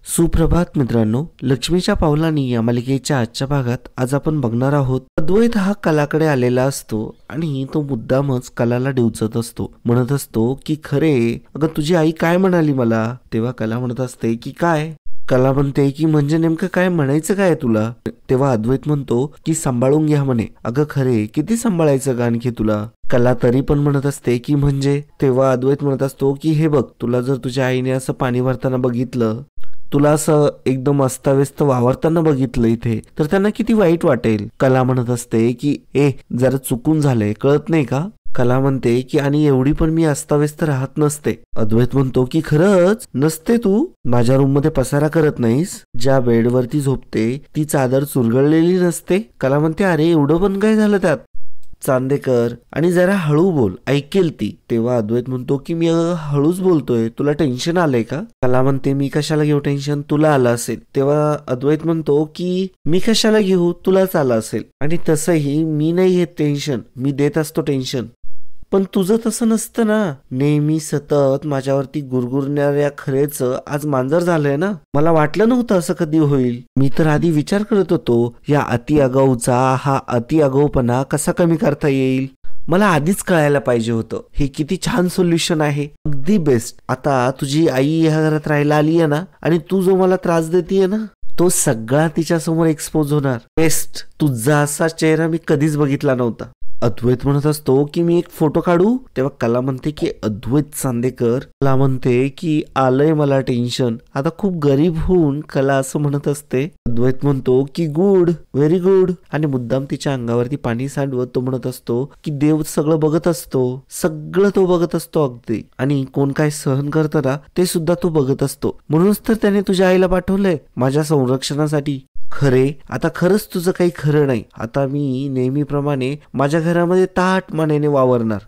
सुप्रभात मित्रांनो, लक्ष्मीच्या पावलांनी या मालिकेच्या आजच्या भागात आज आपण बघणार आहोत. अद्वैत हा कलाकडे आलेला असतो आणि तो मुद्दामच कलाला डिवचत असतो. म्हणत असतो की खरे अगं तुझी आई काय म्हणाली मला. तेव्हा कला म्हणत असते की काय. कला म्हणते की म्हणजे नेमकं काय म्हणायचं काय तुला. तेव्हा अद्वैत म्हणतो की सांभाळून घ्या म्हणे. अगं खरे किती सांभाळायचं का आणखी तुला. कला तरी पण म्हणत असते की म्हणजे. तेव्हा अद्वैत म्हणत असतो की हे बघ, तुला जर तुझ्या आईने असं पाणी भरताना बघितलं, तुला असं एकदम अस्ताव्यस्त वावरताना बघितलं इथे, तर त्यांना किती वाईट वाटेल. कला म्हणत असते की जरा चुकून झालंय, कळत नाही का. कला म्हणते की आणि एवढी पण मी अस्ताव्यस्त राहत नसते. अद्वैत म्हणतो की खरंच नसते तू. माझ्या रूम मध्ये पसारा करत नाहीस. ज्या बेडवरती झोपते ती चादर चुरगळलेली नसते. कला म्हणते अरे एवढं पण काय झालं त्यात चांदेकर, आणि जरा हळू बोल, ऐकेल ती. तेव्हा अद्वैत म्हणतो की मी हळूच बोलतोय, तुला टेन्शन आलंय का. कला म्हणते मी कशाला घेऊ टेन्शन, तुला आलं असेल. तेव्हा अद्वैत म्हणतो की मी कशाला घेऊ, तुलाच आलं असेल. आणि तसंही मी नाही घेत टेन्शन, मी देत असतो टेन्शन. पण तुझं तसं नसतं ना. नेहमी सतत माझ्यावरती गुरगुरणाऱ्या खरेचं आज मांजर झालंय ना. मला वाटलं नव्हतं असं कधी होईल. मी तर आधी विचार करत होतो या अति आगाऊचा हा अति आगाऊपणा कसा कमी करता येईल. मला आधीच कळायला पाहिजे होतं. हे किती छान सोल्युशन आहे, अगदी बेस्ट. आता तुझी आई ह्या घरात राहायला आली आहे ना, आणि तू जो मला त्रास देतीये ना, तो सगळा तिच्या समोर एक्सपोज होणार. बेस्ट. तुझा असा चेहरा मी कधीच बघितला नव्हता. अद्वैत म्हणत असतो की मी एक फोटो काढू. तेव्हा कला म्हणते की अद्वैत चांदेकर. कला म्हणते की आलंय मला टेन्शन. आता खूप गरीब होऊन कला असं म्हणत असते. अद्वैत म्हणतो की गुड, व्हेरी गुड. आणि मुद्दाम तिच्या अंगावरती पाणी सांडवत तो म्हणत असतो की देव सगळं बघत असतो, सगळं तो बघत असतो अगदी. आणि कोण काय सहन करतं ना ते सुद्धा तो बघत असतो. म्हणूनच तर त्याने तुझ्या आईला पाठवलंय माझ्या संरक्षणासाठी. खरे आता खरंच तुझं काही खरं नाही. आता मी नेहमीप्रमाणे माझ्या घरामध्ये ताठ मानेने वावरणार.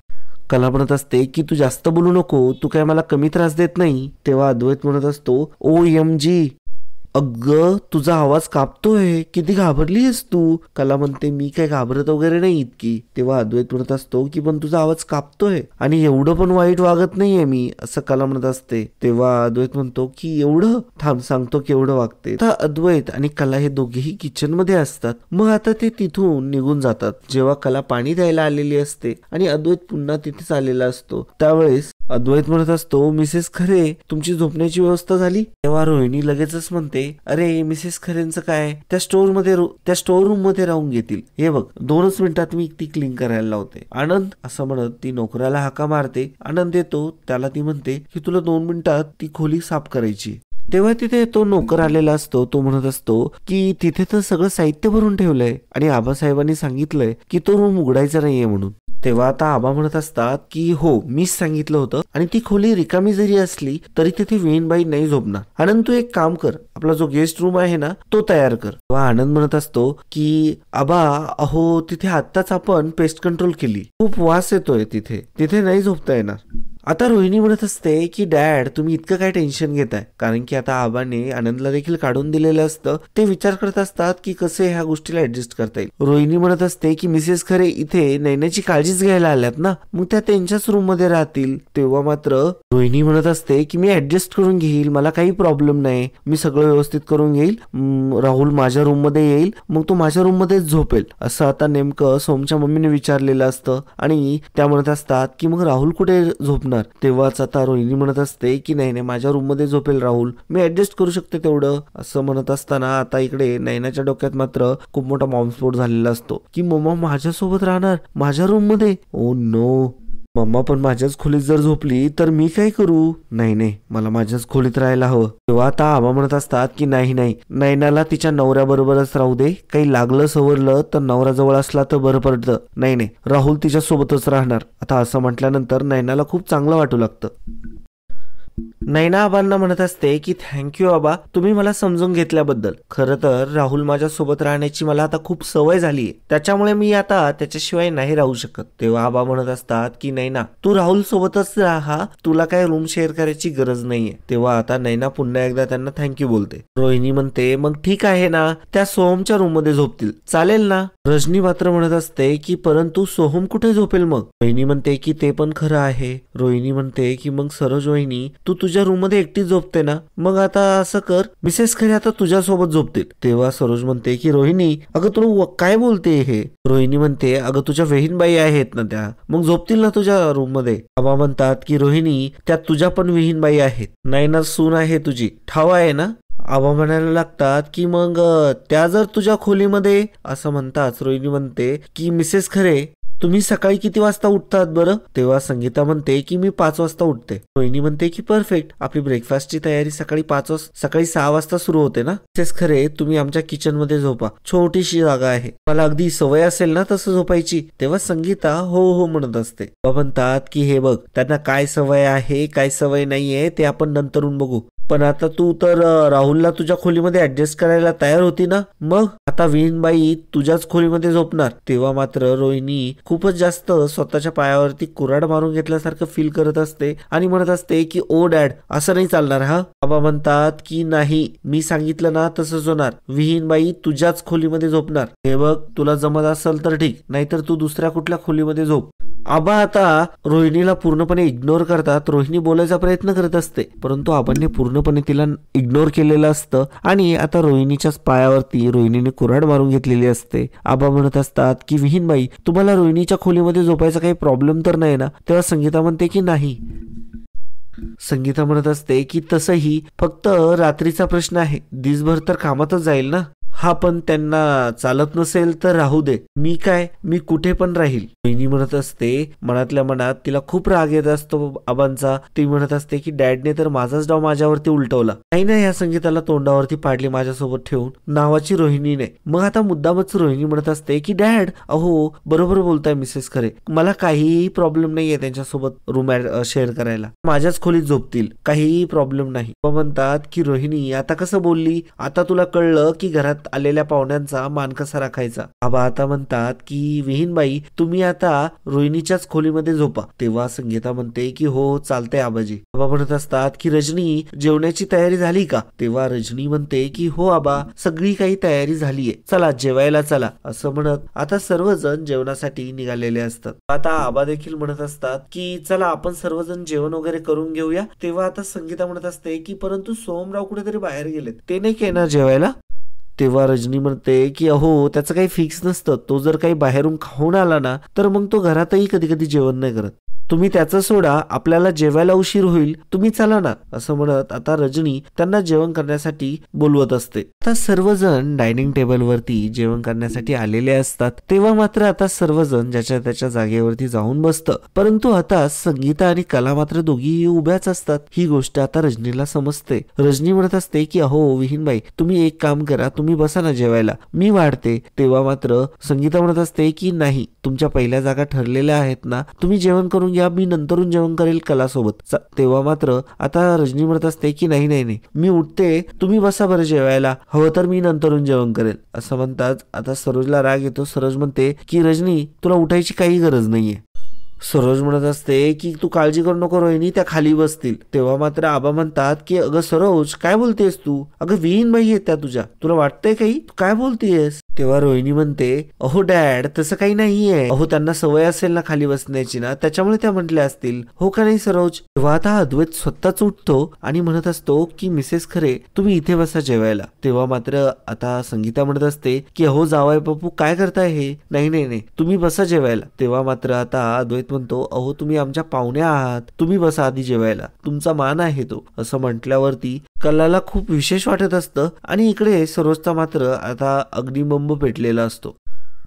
कला म्हणत असते की तू जास्त बोलू नको, तू काय मला कमी त्रास देत नाही. तेव्हा अद्वैत म्हणत असतो OMG, अगं तुझा आवाज कापतोय, किती घाबरलीस तू. कला म्हणते मी काय घाबरत वगैरे नाही इतकी. तेव्हा अद्वैत म्हणत असतो की पण तुझा आवाज कापतोय आणि एवढं पण वाईट वागत नाहीये मी, असं कला म्हणत असते. तेव्हा अद्वैत म्हणतो की एवढं, थांब सांगतो केवढं वागते. आता अद्वैत आणि कला हे दोघेही किचन मध्ये असतात. मग आता ते तिथून निघून जातात. जेव्हा कला पाणी द्यायला आलेली असते आणि अद्वैत पुन्हा तिथेच आलेला असतो, त्यावेळेस अद्वैत म्हणत असतो मिसेस खरे तुमची झोपण्याची व्यवस्था झाली. तेव्हा रोहिणी लगेचच म्हणते अरे मिसेस खरेंचं काय, त्या स्टोर रूम मध्ये राहून घेतील. हे बघ 2च मिनिटात मी ती क्लीन करायला लावते. आनंद, असं म्हणत ती नोकराला हाका मारते. आनंद येतो. त्याला ती म्हणते की तुला 2 मिनिटात ती खोली साफ करायची. तेव्हा तिथे तो नोकर आलेला असतो. तो म्हणत असतो की तिथे तर सगळं साहित्य भरून ठेवलंय आणि आबासाहेबांनी सांगितलंय की तो रूम उघडायचा नाहीये म्हणून. तेव्हा आता आबा म्हणत असतात की हो मीच सांगितलं होतं, आणि ती खोली रिकामी जरी असली तरी तिथे वेणबाई नाही झोपणार. आनंद तू एक काम कर, आपला जो गेस्ट रूम आहे ना तो तयार कर. तेव्हा आनंद म्हणत असतो की आबा अहो तिथे आत्ताच आपण पेस्ट कंट्रोल केली, खूप वास येतोय तिथे नाही झोपता येणार. आता रोहिणी म्हणत असते की डॅड तुम्ही इतकं काय टेन्शन घेताय, कारण की आता आबाने आनंदला देखील काढून दिलेलं असतं. ते विचार करत असतात की कसे ह्या गोष्टीला ऍडजस्ट करता येईल. रोहिणी म्हणत असते की मिसेस खरे इथे नैनाची काळजीच घ्यायला आल्यात ना, मग त्या त्यांच्याच रूम मध्ये राहतील. तेव्हा मात्र रोहिणी म्हणत असते की मी ऍडजस्ट करून घेईल, मला काही प्रॉब्लेम नाही, मी सगळं व्यवस्थित करून घेईल. राहुल माझ्या रूम मध्ये येईल, मग तो माझ्या रूम मध्येच झोपेल. असं आता नेमकं सोमच्या मम्मीने विचारलेलं असतं आणि त्या म्हणत असतात की मग राहुल कुठे झोपणार. तेव्हाच आता रोहिणी म्हणत असते की नाही माझ्या रूम मध्ये झोपेल राहुल, मी ऍडजस्ट करू शकते तेवढं. असं म्हणत असताना आता इकडे नैनाच्या डोक्यात मात्र खूप मोठा बॉम्बस्फोट झालेला असतो की मम्मा माझ्यासोबत राहणार माझ्या रूम मध्ये. ओ नो, मम्मा पण माझ्याच खोलीत जर झोपली तर मी काय करू. नाही मला माझ्याच खोलीत राहायला हवं. तेव्हा आता आबा म्हणत असतात की नाही नैनाला तिच्या नवऱ्याबरोबरच राहू दे, काही लागलं सवरलं तर नवरा जवळ असला तर बरं पडतं. नाही राहुल तिच्या सोबतच राहणार. आता असं म्हटल्यानंतर नैनाला खूप चांगलं वाटू लागतं. नैना आबांना म्हणत असते की थँक्यू आबा, तुम्ही मला समजून घेतल्याबद्दल. खरं तर राहुल माझ्या सोबत राहण्याची मला आता खूप सवय झालीये, त्याच्यामुळे मी आता त्याच्याशिवाय नाही राहू शकत. तेव्हा आबा म्हणत असतात की नैना तू राहुल सोबतच राहा, तुला काय रूम शेअर करायची गरज नाहीये. तेव्हा आता नैना पुन्हा एकदा त्यांना थँक्यू बोलते. रोहिणी म्हणते मग ठीक आहे ना, त्या सोहमच्या रूम मध्ये झोपतील, चालेल ना. रजनी मात्र म्हणत असते की परंतु सोहम कुठे झोपेल मग. रोहिणी म्हणते की ते पण खरं आहे. रोहिणी म्हणते की मग सरोज वहिनी तू तुझ्या रूम मध्ये एकटीच झोपते ना, मग आता असं कर, मिसेस खरे आता तुझ्यासोबत झोपतील. तेव्हा सरोज म्हणते की रोहिणी अगं तू काय बोलते हे. रोहिणी म्हणते अगं तुझ्या विहीनबाई आहेत ना त्या, मग झोपतील ना तुझ्या रूम मध्ये. आबा म्हणतात की रोहिणी त्यात तुझ्या पण विहीनबाई आहेत, नाही ना सून आहे तुझी, ठाव आहे ना. आबा म्हणायला लागतात की मग त्या जर तुझ्या खोलीमध्ये, असं म्हणतात. रोहिणी म्हणते की मिसेस खरे तुम्ही सकाळी किती वाजता उठतात बरं. तेव्हा संगीता म्हणते की मी 5 वाजता उठते. रोहिणी म्हणते की परफेक्ट, आपली ब्रेकफास्टची तयारी सकाळी 6 वाजता सुरू होते ना. मिसेस खरे तुम्ही आमच्या किचन मध्ये झोपा, छोटीशी जागा आहे, मला अगदी सवय असेल ना तसं झोपायची. तेव्हा संगीता हो हो म्हणत असते. बाबा म्हणतात की हे बघ त्यांना काय सवय आहे काय सवय नाहीये ते आपण नंतरून बघू, पण आता तू तर राहुलला तुझ्या खोलीमध्ये ऍडजस्ट करायला तयार होती ना, मग आता विहीनबाई तुझ्याच खोलीमध्ये झोपणार. तेव्हा मात्र रोहिणी खूपच जास्त स्वतःच्या पायावरती कुऱ्हाड मारून घेतल्यासारखं फील करत असते आणि म्हणत असते की ओ डॅड असं नाही चालणार हा. बाबा म्हणतात की नाही, मी सांगितलं ना तसंच होणार, विहीनबाई तुझ्याच खोलीमध्ये झोपणार. हे बघ तुला जमत असेल तर ठीक, नाहीतर तू दुसऱ्या कुठल्या खोलीमध्ये झोप. आबा आता रोहिणीला पूर्णपणे इग्नोर करतात. रोहिणी बोलायचा प्रयत्न करत असते परंतु आबांनी पूर्णपणे तिला इग्नोर केलेलं असतं आणि आता रोहिणीच्याच पायावरती रोहिणीने कुऱ्हाड मारून घेतलेली असते. आबा म्हणत असतात की विहीनबाई तुम्हाला रोहिणीच्या खोलीमध्ये झोपायचा काही प्रॉब्लेम तर नाही ना. तेव्हा संगीता म्हणते की नाही. संगीता म्हणत असते की तसंही फक्त रात्रीचा प्रश्न आहे, दिसभर तर कामातच जाईल ना. हा पण त्यांना चालत नसेल तर राहू दे, मी कुठे पण राहील. रोहिणी म्हणत असते मनातल्या मनात, तिला खूप राग येत असतो आबांचा. ती म्हणत असते की डॅडने तर माझाच डाव माझ्यावरती उलटवला, नाही ना या संगीताला तोंडावरती पाडली माझ्यासोबत ठेवून, नावाची रोहिणीने. मग आता मुद्दामच रोहिणी म्हणत असते की डॅड अहो बरोबर बोलताय मिसेस खरे, मला काहीही प्रॉब्लेम नाहीये त्यांच्यासोबत रूम शेअर करायला, माझ्याच खोलीत झोपतील, काहीही प्रॉब्लेम नाही. म्हणतात की रोहिणी आता कसं बोलली, आता तुला कळलं की घरात आलेल्या पाहुण्यांचा मान कसा राखायचा. आबा आता म्हणतात की विहीनबाई तुम्ही आता रोहिणीच्याच खोलीमध्ये झोपा. तेव्हा संगीता म्हणते की हो चालतंय आबाजी. आबा म्हणत असतात की रजनी जेवणाची तयारी झाली का. तेव्हा रजनी म्हणते की हो आबा सगळी काही तयारी झालीये, चला जेवायला चला. असं म्हणत आता सर्वजण जेवणासाठी निघालेले असतात. आता आबा देखील म्हणत असतात की चला आपण सर्वजण जेवण वगैरे करून घेऊया. तेव्हा आता संगीता म्हणत असते की परंतु सोमराव कुठेतरी बाहेर गेलेत, ते नाही येणार जेवायला. तेव्हा रजनी म्हणते की अहो त्याचं काही फिक्स नसतं, तो जर काही बाहेरून खाऊन आला ना तर मग तो घरातही कधी कधी जेवण नाही करत, तुम्ही त्याचं सोडा, आपल्याला जेवायला उशीर होईल, तुम्ही चला ना. असं म्हणत आता रजनी त्यांना जेवण करण्यासाठी बोलवत असते. आता सर्वजण डायनिंग टेबलवरती जेवण करण्यासाठी आलेले असतात. तेव्हा मात्र आता सर्वजण ज्याच्या त्याच्या जागेवरती जाऊन बसतं, परंतु आता संगीता आणि कला मात्र दोघीही उभ्याच असतात. ही गोष्ट आता रजनीला समजते. रजनी म्हणत असते की अहो विहीनबाई तुम्ही एक काम करा, तुम्ही बसा ना जेवायला, मी वाढते. तेव्हा मात्र संगीता म्हणत असते की नाही, तुमच्या पहिल्या जागा ठरलेल्या आहेत ना, तुम्ही जेवण करून घ्या, मी नंतरून जेवण करेल कलासोबत. तेव्हा मात्र आता रजनी म्हणत असते की नाही नाही नाही, मी उठते, तुम्ही बसा बरं जेवायला, हवं तर मी नंतरून जेवण करेल. असं म्हणतात आता सरोजला राग येतो. सरोज म्हणते की रजनी तुला उठायची काही गरज नाहीये. सरोज म्हणत असते की तू काळजी करू नको रोहिणी, त्या खाली बसतील. तेव्हा मात्र आबा म्हणतात की अगं सरोज काय बोलतेस तू, अगं विहीनबाई आहेत त्या तुझ्या, तुला वाटतंय काही, तू काय बोलतेयस. तेव्हा रोहिणी म्हणते अहो डॅड तसं काही नाहीये, अहो त्यांना सवय असेल ना खाली बसण्याची ना, त्याच्यामुळे त्या म्हटल्या असतील, हो का नाही सरोज. तेव्हा आता अद्वैत स्वतःच उठतो आणि म्हणत असतो की मिसेस खरे तुम्ही इथे बसा जेवायला. तेव्हा मात्र आता संगीता म्हणत असते की अहो जावई बापू काय करताय हे, नाही नाही नाही तुम्ही बसा जेवायला. तेव्हा मात्र आता अद्वैत म्हणतो अहो तुम्ही आमच्या पाहुण्या आहात, तुम्ही बसा आधी जेवायला, तुमचा मान आहे तो. असं म्हटल्यावरती कलाला खूप विशेष वाटत असतं आणि इकडे सरोजचा मात्र आता अग्निबंब पेटलेला असतो.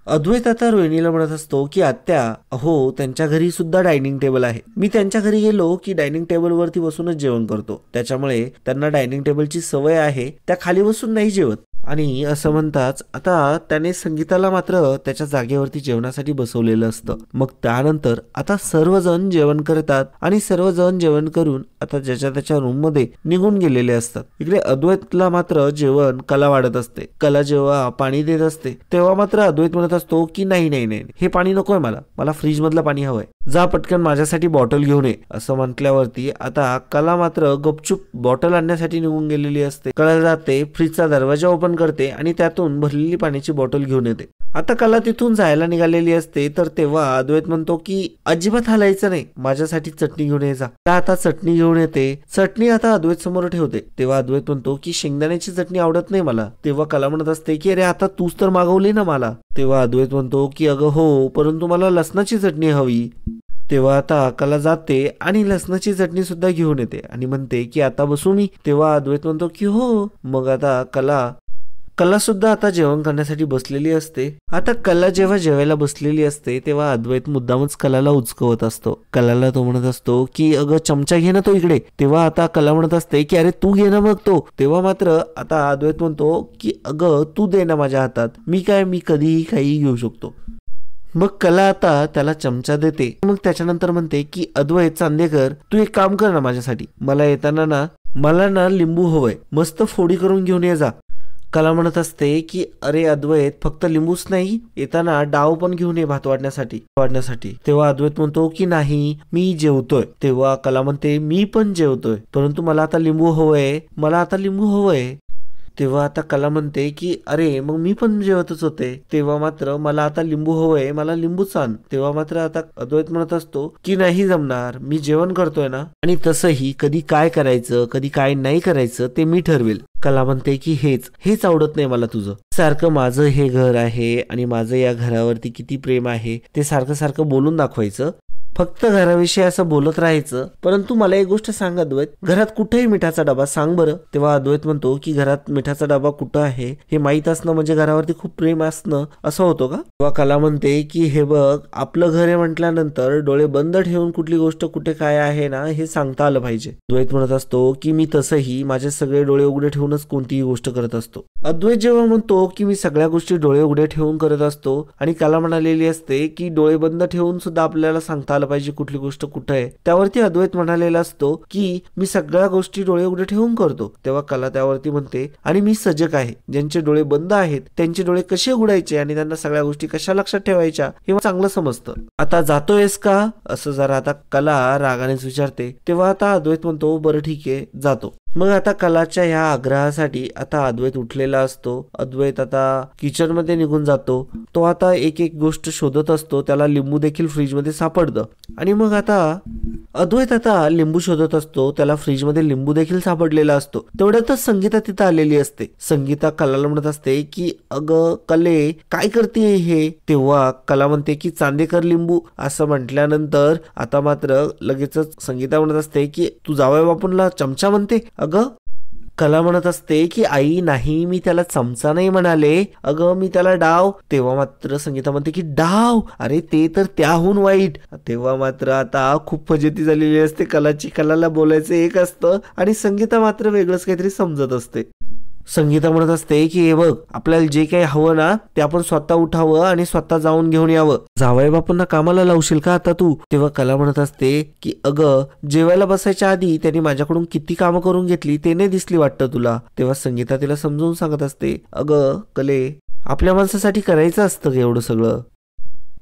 अद्वैत आता रोहिणीला म्हणत असतो की आत्या अहो त्यांच्या घरी सुद्धा डायनिंग टेबल आहे, मी त्यांच्या घरी गेलो की डायनिंग टेबलवरती बसूनच जेवण करतो, त्याच्यामुळे त्यांना डायनिंग टेबलची सवय आहे, त्या खाली बसून नाही जेवत. आणि असं म्हणताच आता त्याने संगीताला मात्र त्याच्या जागेवरती जेवणासाठी बसवलेलं असतं. मग त्यानंतर आता सर्वजण जेवण करतात आणि सर्वजण जेवण करून आता ज्याच्या त्याच्या रूम मध्ये निघून गेलेले असतात. इकडे अद्वैतला मात्र जेवण कला वाढत असते. कला जेव्हा पाणी देत असते तेव्हा मात्र अद्वैत म्हणत असतो की नाही नाही नाही हे पाणी नकोय, मला फ्रीज मधलं पाणी हवंय, जा पटकन माझ्यासाठी बॉटल घेऊन ये. असं म्हटल्यावरती आता कला मात्र गपचूप बॉटल आणण्यासाठी निघून गेलेली असते. कला जाते, फ्रीजचा दरवाजा ओपन करते आणि त्यातून भरलेली पाण्याची बॉटल घेऊन येते. आता कला तिथून जायला निघालेली असते तर तेव्हा अद्वैत म्हणतो की अजिबात हलायचं नाही, माझ्यासाठी चटणी घेऊन ये जा. आता चटणी घेऊन येते. चटणी आता अद्वैत समोर ठेवते. तेव्हा अद्वैत म्हणतो की शेंगदाण्याची चटणी आवडत नाही मला. तेव्हा कला म्हणत असते की अरे आता तूच तर मागवली ना मला. तेव्हा अद्वैत म्हणतो की अगं हो, परंतु मला लसणाची चटणी हवी. तेव्हा आता कला जाते आणि लसणाची चटणी सुद्धा घेऊन येते आणि म्हणते की आता बसू मी. तेव्हा अद्वैत म्हणतो की हो. मग आता कला सुद्धा आता जेवण करण्यासाठी बसलेली असते. आता कला जेव्हा जेवायला बसलेली असते तेव्हा अद्वैत मुद्दामच कलाला उचकवत असतो. कलाला तो म्हणत असतो की अगं चमचा घे ना तो इकडे. तेव्हा आता कला म्हणत असते की अरे तू घे ना मग तो. तेव्हा मात्र आता अद्वैत म्हणतो की अगं तू दे ना माझ्या हातात, मी कधीही काही घेऊ शकतो. मग कला आता त्याला चमचा देते. मग त्याच्यानंतर म्हणते की अद्वैत चांदेकर, तू एक काम कर ना माझ्यासाठी, मला ना लिंबू हवंय, मस्त फोडी करून घेऊन ये जा. कला म्हणत असते की अरे अद्वैत, फक्त लिंबूच नाही, येताना डाव पण घेऊन ये भात वाढण्यासाठी. तेव्हा अद्वैत म्हणतो की नाही, मी जेवतोय. तेव्हा कला म्हणते मी पण जेवतोय, परंतु मला आता लिंबू हवंय. तेव्हा आता कला म्हणते की अरे मग मी पण जेवतच होते. तेव्हा मात्र मला आता लिंबू हवंय, मला लिंबूच आण. तेव्हा मात्र आता अद्वैत म्हणत असतो की नाही जमणार, मी जेवण करतोय ना, आणि तसंही कधी काय करायचं कधी काय नाही करायचं ते मी ठरवेल. कला म्हणते की हेच आवडत नाही मला तुझं. सारखं माझं हे घर आहे आणि माझं या घरावरती किती प्रेम आहे ते सारखं बोलून दाखवायचं, फक्त घराविषयी असं बोलत राहायचं. परंतु मला एक गोष्ट सांग अद्वैत, घरात कुठेही मिठाचा डबा सांग बरं. तेव्हा अद्वैत म्हणतो की घरात मिठाचा डबा कुठं आहे हे माहित असणं म्हणजे घरावरती खूप प्रेम असणं असं होतं का? तेव्हा कला म्हणते की हे बघ, आपलं घर आहे म्हटल्यानंतर डोळे बंद ठेवून कुठली गोष्ट कुठे काय आहे ना हे सांगता आलं पाहिजे. अद्वैत म्हणत असतो की मी तसंही माझे सगळे डोळे उघडे ठेवूनच कोणतीही गोष्ट करत असतो. अद्वैत जेव्हा म्हणतो की मी सगळ्या गोष्टी डोळे उघडे ठेवून करत असतो आणि कला म्हणालेली असते की डोळे बंद ठेवून सुद्धा आपल्याला सांगता आलं पाहिजे कुठली गोष्ट कुठं आहे, त्यावरती अद्वैत म्हणालेला असतो की मी सगळ्या गोष्टी डोळे उघडे ठेवून करतो. तेव्हा कला त्यावरती म्हणते आणि मी सजग आहे, ज्यांचे डोळे बंद आहेत त्यांचे डोळे कसे उघडायचे आणि त्यांना सगळ्या गोष्टी कशा लक्षात ठेवायच्या हे चांगलं समजतं. आता जातोयस का असं जरा आता कला रागानेच विचारते. तेव्हा आता अद्वैत म्हणतो बरं ठीक आहे जातो. मग आता कलाच्या ह्या आग्रहासाठी आता अद्वैत उठलेला असतो. अद्वैत आता किचन मध्ये निघून जातो. तो आता एक गोष्ट शोधत असतो. त्याला लिंबू देखील फ्रीज मध्ये सापडतं आणि मग आता अद्वैत आता लिंबू शोधत असतो. त्याला फ्रीज मध्ये लिंबू देखील सापडलेला असतो. तेवढ्यातच संगीता तिथं आलेली असते. संगीता कलाला म्हणत असते की अगं कले, काय करते हे? तेव्हा कला म्हणते की चांदेकर लिंबू असं म्हटल्यानंतर आता मात्र लगेचच संगीता म्हणत असते की तू जावई बापूंला चमचा म्हणते. अगं कला म्हणत असते की आई नाही, मी त्याला चमचा नाही म्हणाले, अगं मी त्याला डाव. तेव्हा मात्र संगीता म्हणते की डाव, अरे ते तर त्याहून वाईट. तेव्हा मात्र आता खूप फजिती झालेली असते कलाची. कलाला बोलायचं एक असतं आणि संगीता मात्र वेगळंच काहीतरी समजत असते. संगीता म्हणत असते की हे बघ, आपल्याला जे काही हवं ना ते आपण स्वतः उठावं आणि स्वतः जाऊन घेऊन यावं. जावई बापूंना कामाला लावशील का आता तू? तेव्हा कला म्हणत असते की अगं जेवायला बसायच्या आधी त्यांनी माझ्याकडून किती कामं करून घेतली ते नाही दिसली वाटतं तुला? तेव्हा संगीता तिला समजून सांगत असते अगं कले, आपल्या माणसासाठी करायचं असतं एवढं सगळं.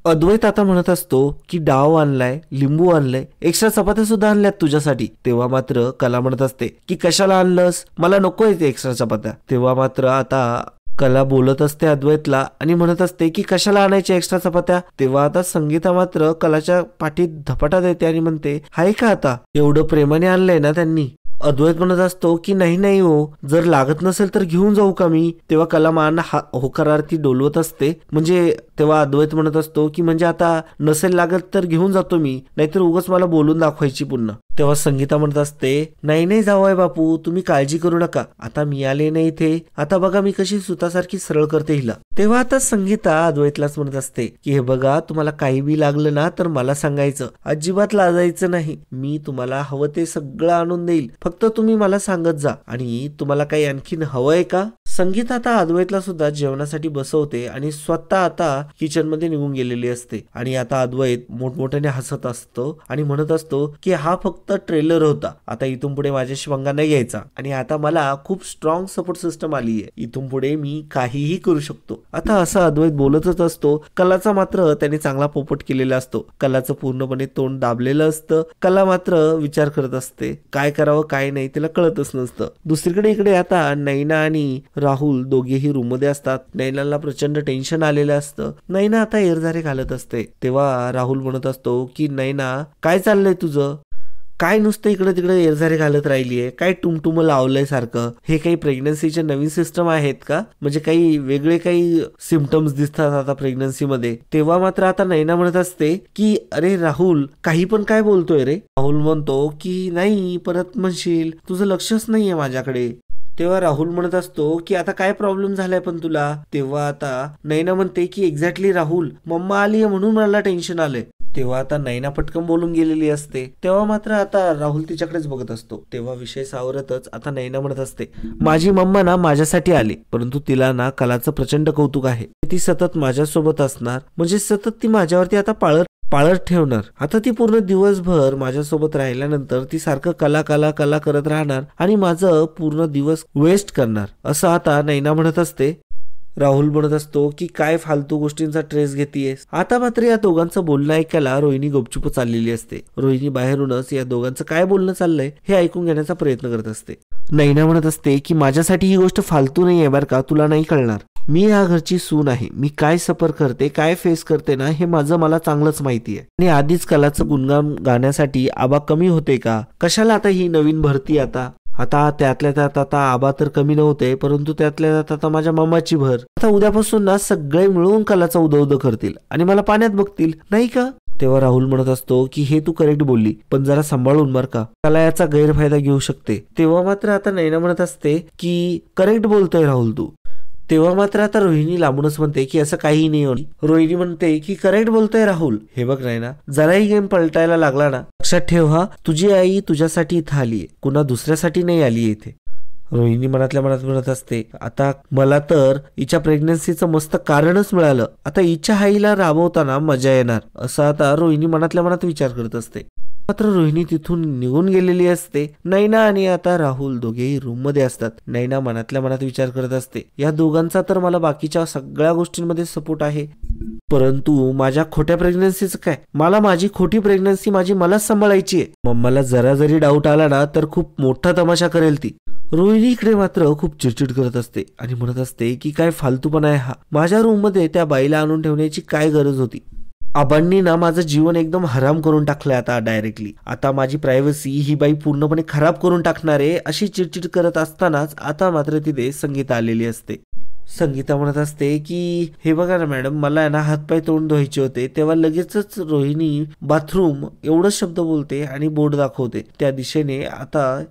अद्वैत आता म्हणत असतो की डाव आणलाय, लिंबू आणलंय, एक्स्ट्रा चपात्या सुद्धा आणल्यात तुझ्यासाठी. तेव्हा मात्र कला म्हणत असते की कशाला आणलंस, मला नकोय ते एक्स्ट्रा चपात्या. तेव्हा मात्र आता कला बोलत असते अद्वैतला आणि म्हणत असते की कशाला आणायच्या एक्स्ट्रा चपात्या. तेव्हा आता संगीता मात्र कलाच्या पाठीत धपाटा देते आणि म्हणते हाय का आता, एवढं प्रेमाने आणलंय ना त्यांनी. अद्वैत म्हणत असतो की नाही हो, जर लागत नसेल तर घेऊन जाऊ का मी? तेव्हा कला मान होकारार्थी डोलवत असते. म्हणजे तेव्हा अद्वैत म्हणत असतो की म्हणजे आता नसेल लागत तर घेऊन जातो मी, नाहीतर उगाच मला बोलून दाखवायची पुन्हा. तेव्हा संगीता म्हणत असते नाही जावई बापू, तुम्ही काळजी करू नका, आता मी आले नाही इथे, आता बघा मी कशी सुतासारखी सरळ करते हिला. तेव्हा आता संगीता अद्वैतलाच म्हणत असते की हे बघा, तुम्हाला काही बी लागलं ना तर मला सांगायचं, अजिबात लाजायचं नाही, मी तुम्हाला हवं ते सगळं आणून देईल, फक्त तुम्ही मला सांगत जा. आणि तुम्हाला काही आणखीन हवंय का? संगीता आता अद्वैतला सुद्धा जेवणासाठी बसवते आणि स्वतः आता किचन मध्ये निघून गेलेली असते. आणि आता अद्वैत मोठमोठ्याने हसत असतो आणि म्हणत असतो की हा फक्त ट्रेलर होता, आता इथून पुढे माझ्याशी पंगा नाही घ्यायचा आणि आता मला खूप स्ट्रॉंग सपोर्ट सिस्टम आली आहे, इथून पुढे मी काहीही करू शकतो. आता असं अद्वैत बोलतच असतो. कलाचा मात्र त्याने चांगला पोपट केलेला असतो. कलाचं पूर्णपणे तोंड दाबलेलं असतं. कला मात्र विचार करत असते काय करावं काय नाही, तिला कळतच नसतं. दुसरीकडे इकडे आता नैना आणि राहुल दोघेही रूम मध्ये असतात. नैनाला प्रचंड टेन्शन आलेलं असतं. नैना आता एरझारे घालत असते. तेव्हा राहुल म्हणत असतो की नैना काय चाललंय तुझं, काय नुसतं इकडे तिकडे एरझारे घालत राहिलीये, काय टुमटुम लावलंय सारखं, हे काही प्रेग्नन्सीचे नवीन सिस्टम आहेत का, म्हणजे काही वेगळे काही सिम्पटम्स दिसतात आता प्रेग्नन्सी मध्ये. तेव्हा मात्र आता नैना म्हणत असते की अरे राहुल काही पण काय बोलतोय रे. राहुल म्हणतो की नाही परत म्हणशील, तुझं लक्षच नाहीये माझ्याकडे. तेव्हा राहुल म्हणत असतो की आता काय प्रॉब्लेम झालाय पण तुला. तेव्हा आता नैना म्हणते की एक्झॅक्टली राहुल, मम्मा आलीये म्हणून मला टेन्शन आलंय. तेव्हा आता नैना पटकन बोलून गेलेली असते. तेव्हा मात्र आता राहुल तिच्याकडेच बघत असतो. तेव्हा विषय सावरतच आता नैना म्हणत असते माझी मम्मा ना माझ्यासाठी आली, परंतु तिला ना कलाचं प्रचंड कौतुक आहे. ती सतत माझ्यासोबत असणार, म्हणजे सतत ती माझ्यावरती आता पाळत ठेवणार. आता ती पूर्ण दिवसभर माझ्यासोबत राहिल्यानंतर ती सारखं कला कला कला करत राहणार आणि माझं पूर्ण दिवस वेस्ट करणार, असं आता नैना म्हणत असते. राहुल म्हणत असतो की काय फालतू गोष्टींचा ट्रेस घेतीयस. आता मात्र या दोघांचं बोलणं ऐकायला रोहिणी गपचूप चाललेली असते. रोहिणी बाहेरूनच या दोघांचं काय बोलणं चाललंय हे ऐकून घेण्याचा प्रयत्न करत असते. नैना म्हणत असते की माझ्यासाठी ही गोष्ट फालतू नाही आहे बरं का, तुला नाही कळणार. मी या घरची सून आहे. मी काय सफर करते, काय फेस करते ना, हे माझं मला चांगलंच माहिती आहे. आणि आधीच कलाचं गुणगान गाण्यासाठी आबा कमी होते का, कशाला आता ही नवीन भरती. आता त्यातल्या त्यात आता आबा तर कमी नव्हते, परंतु त्यातल्या त्यात आता माझ्या मामाची भर. आता उद्यापासून ना सगळे मिळून कलाचा उदो करतील आणि मला पाण्यात बघतील, नाही का. तेव्हा राहुल म्हणत असतो की हे तू करेक्ट बोलली, पण जरा सांभाळून बर का, कला याचा गैरफायदा घेऊ शकते. तेव्हा मात्र आता नैना म्हणत असते की करेक्ट बोलतोय राहुल तू. तेव्हा मात्र आता रोहिणी लांबूनच म्हणते की असं काही नाही. रोहिणी म्हणते की करेक्ट बोलतोय राहुल. हे बघ नैना, जराही गेम पलटायला लागला ना, लक्षात ठेव हा, तुझी आई तुझ्यासाठी इथं आलीये, कुणा दुसऱ्यासाठी नाही आलीये इथे. रोहिणी मनातल्या मनात म्हणत असते आता मला तर हिच्या प्रेग्नन्सीचं मस्त कारणच मिळालं, आता हिच्या आईला राबवताना मजा येणार, असं आता रोहिणी मनातल्या मनात विचार करत असते. मात्र रोहिणी तिथून निघून गेलेली असते. नैना आणि आता राहुल दोघेही रूम मध्ये असतात. नैना मनातल्या मनात विचार करत असते या दोघांचा तर मला बाकीच्या सगळ्या गोष्टींमध्ये सपोर्ट आहे, परंतु माझ्या खोट्या प्रेग्नन्सीचं काय, मला माझी खोटी प्रेग्नन्सी मलाच सांभाळायची आहे. मम्माला जरा जरी डाऊट आला ना तर खूप मोठा तमाशा करेल ती. रोहिणी इकडे मात्र खूप चिडचिड करत असते आणि म्हणत असते की काय फालतूपणा आहे हा, माझ्या रूम मध्ये त्या बाईला आणून ठेवण्याची काय गरज होती. आबांनी ना माझं जीवन एकदम हराम करून टाकलंय आता डायरेक्टली. आता माझी प्रायव्हसी ही बाई पूर्णपणे खराब करून टाकणार आहे, अशी चिडचिड करत असतानाच आता मात्र तिथे संगीता आलेली असते. संगीता म्हणत असते की हे बघा ना मॅडम, मला ना हातपाय तोंड धुवायचे होते. तेव्हा लगेचच रोहिणी बाथरूम एवढं शब्द बोलते आणि बोर्ड दाखवते त्या दिशेने. आता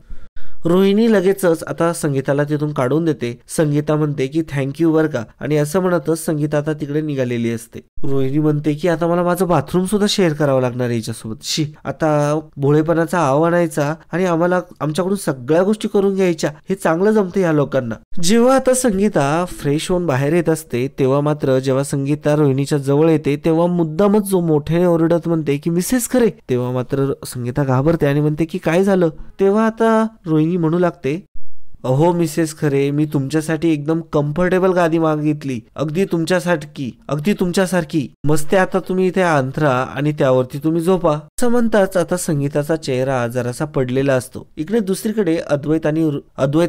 रोहिणी लगेचच आता संगीताला तिथून काढून देते. संगीता म्हणते की थँक्यू बर का, आणि असं म्हणतच संगीता आता तिकडे निघालेली असते. रोहिणी म्हणते की आता मला माझं बाथरूम सुद्धा शेअर करावं लागणार आहे हिच्यासोबत. शी, आता भोळेपणाचा आव आणायचा आणि आम्हाला आमच्याकडून सगळ्या गोष्टी करून घ्यायच्या, हे चांगलं जमतं या लोकांना. जेव्हा आता संगीता फ्रेश होऊन बाहेर येत असते तेव्हा मात्र जेव्हा संगीता रोहिणीच्या जवळ येते तेव्हा मुद्दामच जो मोठ्याने ओरडत म्हणते की मिसेस खरे. तेव्हा मात्र संगीता घाबरते आणि म्हणते की काय झालं. तेव्हा आता रोहिणी म्हणू लागते अहो मिसेस खरे, मी तुमच्यासाठी एकदम कम्फर्टेबल गादी मागितली, अगदी तुमच्यासारखी मस्त. आता तुम्ही इथे अंथरा आणि त्यावरती तुम्ही झोपा. असं म्हणताच आता संगीताचा चेहरा जरासा पडलेला असतो. इकडे दुसरीकडे अद्वैत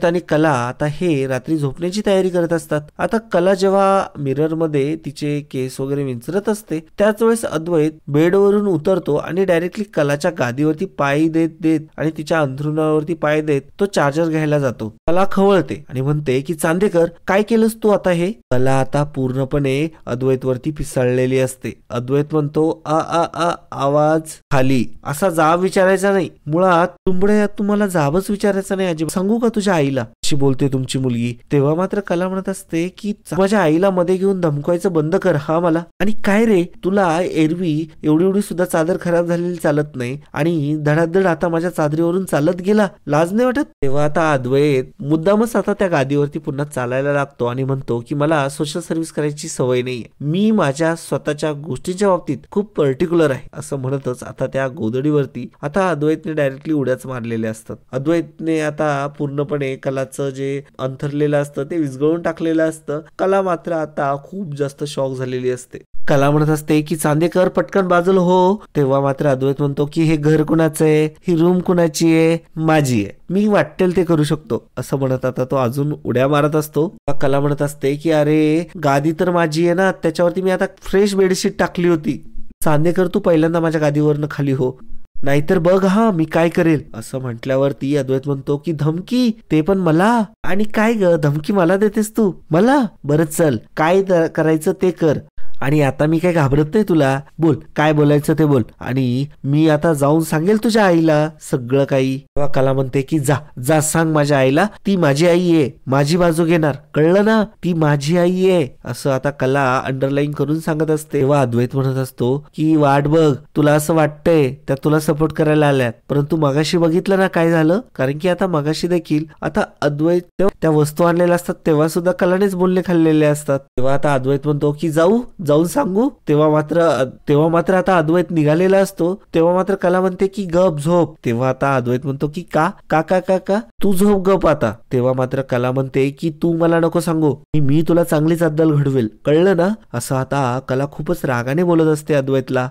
आणि कला आता हे रात्री झोपण्याची तयारी करत असतात. आता कला जेव्हा मिरर मध्ये तिचे केस वगैरे विंचरत असते त्याच वेळेस अद्वैत बेडवरून उतरतो आणि डायरेक्टली कलाच्या गादीवरती पाय देत आणि तिच्या अंथरुणावरती पाय देत तो चार्जर घ्यायला जातो. कला खवळते आणि म्हणते की चांदेकर काय केलंस तू आता हे. कला आता पूर्णपणे अद्वैत वरती पिसाळलेली असते. अद्वैत म्हणतो आवाज खाली, असा जाब विचारायचा नाही. मुळात तुंबडे तुम्हाला जाबच विचारायचा नाही अजिबात, सांगू का तुझ्या आईला, अशी बोलते तुमची मुलगी. तेव्हा मात्र कला म्हणत असते की माझ्या आईला मध्ये घेऊन धमकायचं बंद कर हा मला. आणि काय रे, तुला एरवी एवढी सुद्धा चादर खराब झालेली चालत नाही आणि धडाधड आता माझ्या चादरीवरून चालत गेला, लाज नाही वाटत. तेव्हा आता अद्वैत मुद्दामच आता त्या गादीवरती पुन्हा चालायला लागतो आणि म्हणतो की मला सोशल सर्व्हिस करायची सवय नाहीये, मी माझ्या स्वतःच्या गोष्टींच्या बाबतीत खूप पर्टिक्युलर आहे, असं म्हणतच आता त्या गोदडीवरती आता अद्वैतने डायरेक्टली उड्याच मारलेल्या असतात. अद्वैतने आता पूर्णपणे कलाचं जे अंथरलेलं असतं ते विस्घळून टाकलेलं असतं. कला मात्र आता खूप जास्त शॉक झालेली असते. कला म्हणत असते की चांदेकर पटकन बाजूला हो. तेव्हा मात्र अद्वैत म्हणतो की हे घर कुणाचं आहे, ही रूम कुणाची आहे, माझी आहे, मी वाटेल ते करू शकतो असं म्हणत आता तो अजून उड्या मारत असतो. कला म्हणत असते की अरे गादी तर माझी आहे ना, त्याच्यावरती मी आता फ्रेश बेडशीट टाकली होती. चांदेकर तू पहिल्यांदा माझ्या गादीवरनं खाली हो, नाहीतर बघ हा मी काय करेल. असं म्हटल्यावरती अद्वैत म्हणतो की धमकी, ते पण मला? आणि काय ग धमकी मला देतेस तू मला? बरं चल काय करायचं ते कर, आणि आता मी काय घाबरत नाही तुला, बोल काय बोलायचं ते बोल, आणि मी आता जाऊन सांगेल तुझ्या आईला सगळं काही. तेव्हा कला म्हणते की जा जा सांग माझ्या आईला, ती माझी आई आहे, माझी बाजू घेणार, कळलं ना, ती माझी आई आहे. असं आता कला अंडरलाईन करून सांगत असते. तेव्हा अद्वैत म्हणत असतो की वाट बघ, तुला असं वाटतंय त्या तुला सपोर्ट करायला आल्यात, परंतु मगाशी बघितलं ना काय झालं. कारण की आता मगाशी देखील आता अद्वैत त्या वस्तू आणलेल्या असतात तेव्हा सुद्धा कलानेच बोलणे खाल्लेले असतात. तेव्हा आता अद्वैत म्हणतो की जाऊन सांगू. तेव्हा मात्र आता अद्वैत निघालेला असतो. तेव्हा मात्र कला म्हणते की गप झोप. तेव्हा आता अद्वैत म्हणतो की का का का का का तू झोप गप आता. तेव्हा मात्र कला म्हणते की तू मला नको सांगू, मी तुला चांगलीच अद्दल घडवेल, कळलं ना. असं आता कला खूपच रागाने बोलत असते अद्वैतला.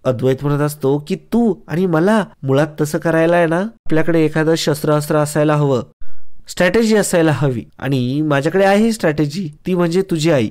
अद्वैत म्हणत असतो की तू आणि मला मुळात तसं करायला आहे ना, आपल्याकडे एखादं शस्त्र असायला हवं, स्ट्रॅटेजी असायला हवी, आणि माझ्याकडे आहे स्ट्रॅटेजी, ती म्हणजे तुझी आई.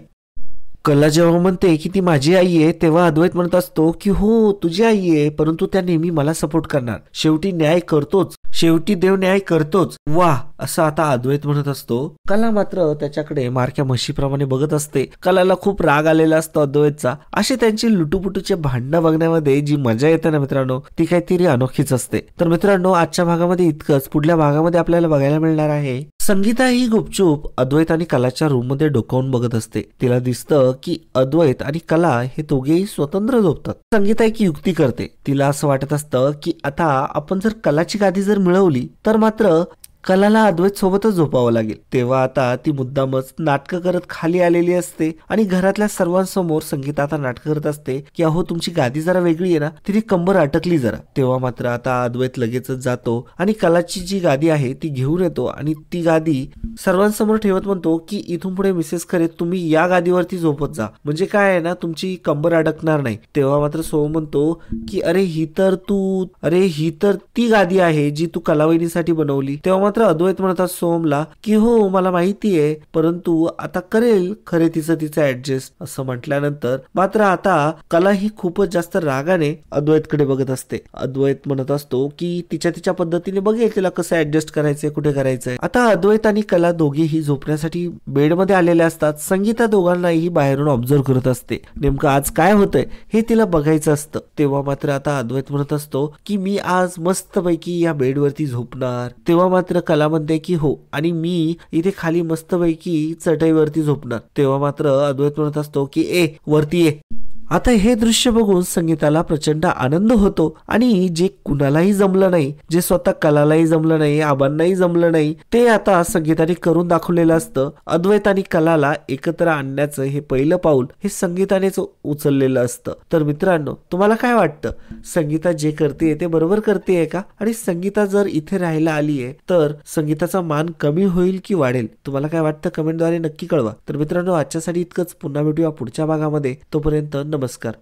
कला जेव्हा म्हणते की ती माझी आई आहे तेव्हा अद्वैत म्हणत असतो की हो तुझी आई आहे, परंतु त्या नेहमी मला सपोर्ट करणार, शेवटी न्याय करतोच, शेवटी देव न्याय करतोच. वाह असं आता अद्वैत म्हणत असतो. कला मात्र त्याच्याकडे मारक्या म्हशीप्रमाणे बघत असते. कलाला खूप राग आलेला असतो अद्वैतचा. असे त्यांची लुटुपुटूचे भांडणं बघण्यामध्ये जी मजा येते ना मित्रांनो, ती काहीतरी अनोखीच असते. तर मित्रांनो आजच्या भागामध्ये इतकंच. पुढल्या भागामध्ये आपल्याला बघायला मिळणार आहे संगीता ही गुपचूप अद्वैत आणि कलाच्या रूम मध्ये डोकावून बघत असते. तिला दिसतं की अद्वैत आणि कला हे दोघेही स्वतंत्र झोपतात. संगीता एक युक्ती करते. तिला असं वाटत असतं की आता आपण जर कलाची गादी जर मिळवली तर मात्र कलाला अद्वैत सोबतच झोपावं लागेल. तेव्हा आता ती मुद्दामच नाटकं करत खाली आलेली असते आणि घरातल्या सर्वांसमोर संगीता आता नाटकं करत असते की अहो तुमची गादी जरा वेगळी आहे ना, तिने कंबर अटकली जरा. तेव्हा मात्र आता अद्वैत लगेचच जातो आणि कलाची जी गादी आहे ती घेऊन येतो आणि ती गादी सर्वांसमोर ठेवत म्हणतो की इथून पुढे मिसेस खरे तुम्ही या गादीवरती झोपत जा, म्हणजे काय आहे ना तुमची कंबर अडकणार नाही. तेव्हा मात्र सोहम म्हणतो की अरे ही तर ती गादी आहे जी तू कलावहिनीसाठी बनवली. तेव्हा अद्वैत म्हणतात सोहमला की हो मला माहिती आहे, परंतु आता करेल खरे तिचं ऍडजस्ट. असं म्हटल्यानंतर मात्र आता कला ही खूपच जास्त रागाने अद्वैतकडे बघत असते. अद्वैत म्हणत असतो की तिच्या पद्धतीने बघेल तिला कसं ऍडजस्ट करायचंय, कुठे करायचंय. आता अद्वैत आणि कला दोघेही झोपण्यासाठी बेडमध्ये आलेले असतात. संगीता दोघांनाही बाहेरून ऑब्झर्व करत असते. नेमकं आज काय होतंय हे तिला बघायचं असतं. तेव्हा मात्र आता अद्वैत म्हणत असतो की मी आज मस्तपैकी या बेडवरती झोपणार. तेव्हा मात्र कला म्हणते की हो, आणि मी इथे खाली मस्तपैकी चटईवरती झोपणार. तेव्हा मात्र अद्वैत म्हणत असतो की वरती ये. आता हे दृश्य बघून संगीताला प्रचंड आनंद होतो आणि जे कुणालाही जमलं नाही, जे स्वतः कलालाही जमलं नाही, आबांनाही जमलं नाही, ते आता संगीताने करून दाखवलेलं असतं. अद्वैत आणि कलाला एकत्र आणण्याचं हे पहिलं पाऊल हे संगीतानेच उचललेलं असतं. तर मित्रांनो तुम्हाला काय वाटतं, संगीता जे करते ते बरोबर करते का, आणि संगीता जर इथे राहायला आली आहे तर संगीताचा मान कमी होईल की वाढेल? तुम्हाला काय वाटतं कमेंटद्वारे नक्की कळवा. तर मित्रांनो आजच्यासाठी इतकंच. पुन्हा भेटूया पुढच्या भागामध्ये. तोपर्यंत नमस्कार.